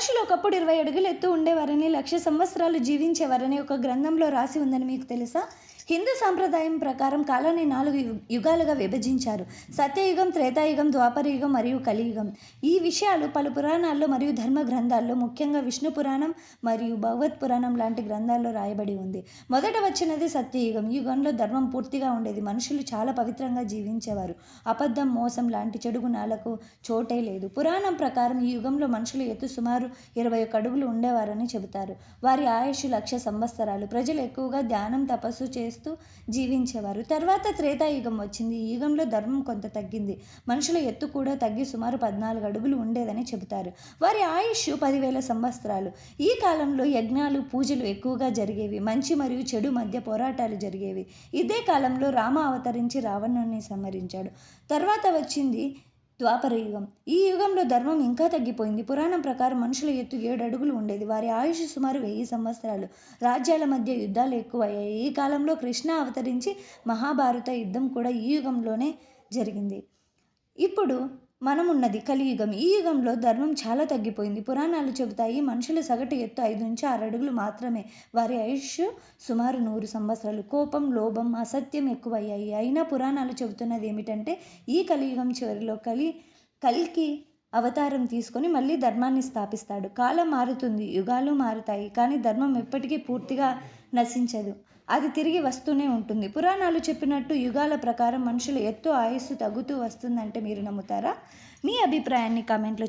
మనుషులు ఒకప్పుడు 20 అడుగులు ఎత్తు ఉండేవారని, 1,00,000 సంవత్సరాలు జీవించేవారని ఒక గ్రంథంలో రాసి ఉందని మీకు తెలుసా? హిందూ సాంప్రదాయం ప్రకారం కాలాన్ని 4 యుగాలుగా విభజించారు. సత్యయుగం, త్రేతాయుగం, ద్వాపరయుగం మరియు కలియుగం. ఈ విషయాలు పలు పురాణాల్లో మరియు ధర్మ గ్రంథాల్లో, ముఖ్యంగా విష్ణు పురాణం మరియు భగవత్ పురాణం లాంటి గ్రంథాల్లో రాయబడి ఉంది. మొదట వచ్చినది సత్యయుగం. ఈ యుగంలో ధర్మం పూర్తిగా ఉండేది. మనుషులు చాలా పవిత్రంగా జీవించేవారు. అబద్ధం, మోసం లాంటి చెడు గుణాలకు చోటే లేదు. పురాణం ప్రకారం ఈ యుగంలో మనుషుల ఎత్తు సుమారు 21 అడుగులు ఉండేవారని చెబుతారు. వారి ఆయుష్ 1,00,000 సంవత్సరాలు. ప్రజలు ఎక్కువగా ధ్యానం, తపస్సు చేస్తూ జీవించేవారు. తర్వాత త్రేతాయుగం వచ్చింది. ఈ యుగంలో ధర్మం కొంత తగ్గింది. మనుషుల ఎత్తు కూడా తగ్గి సుమారు 14 అడుగులు ఉండేదని చెబుతారు. వారి ఆయుష్ 10,000 సంవత్సరాలు. ఈ కాలంలో యజ్ఞాలు, పూజలు ఎక్కువగా జరిగేవి. మంచి మరియు చెడు మధ్య పోరాటాలు జరిగేవి. ఇదే కాలంలో రామ అవతరించి రావణుని సంహరించాడు. తర్వాత వచ్చింది ద్వాపరయుగం. ఈ యుగంలో ధర్మం ఇంకా తగ్గిపోయింది. పురాణం ప్రకారం మనుషుల ఎత్తు 7 అడుగులు ఉండేది. వారి ఆయుష్ సుమారు 1000 సంవత్సరాలు. రాజ్యాల మధ్య యుద్ధాలు ఎక్కువయ్యాయి. ఈ కాలంలో కృష్ణ అవతరించి మహాభారత యుద్ధం కూడా ఈ యుగంలోనే జరిగింది. ఇప్పుడు మనమున్నది కలియుగం. ఈ యుగంలో ధర్మం చాలా తగ్గిపోయింది. పురాణాలు చెబుతాయి మనుషుల సగటు ఎత్తు 5-6 అడుగులు మాత్రమే. వారి ఆయుష్ సుమారు 100 సంవత్సరాలు. కోపం, లోభం, అసత్యం ఎక్కువయ్యాయి. అయినా పురాణాలు చెబుతున్నది ఏమిటంటే ఈ కలియుగం చివరిలో కల్కి అవతారం తీసుకొని మళ్ళీ ధర్మాన్ని స్థాపిస్తాడు. కాలం మారుతుంది, యుగాలు మారుతాయి, కానీ ధర్మం ఎప్పటికీ పూర్తిగా నశించదు. అది తిరిగి వస్తూనే ఉంటుంది. పురాణాలు చెప్పినట్టు యుగాల ప్రకారం మనుషుల ఎత్తు, ఆయుస్సు తగ్గుతూ వస్తుందంటే మీరు నమ్ముతారా? మీ అభిప్రాయాన్ని కామెంట్లో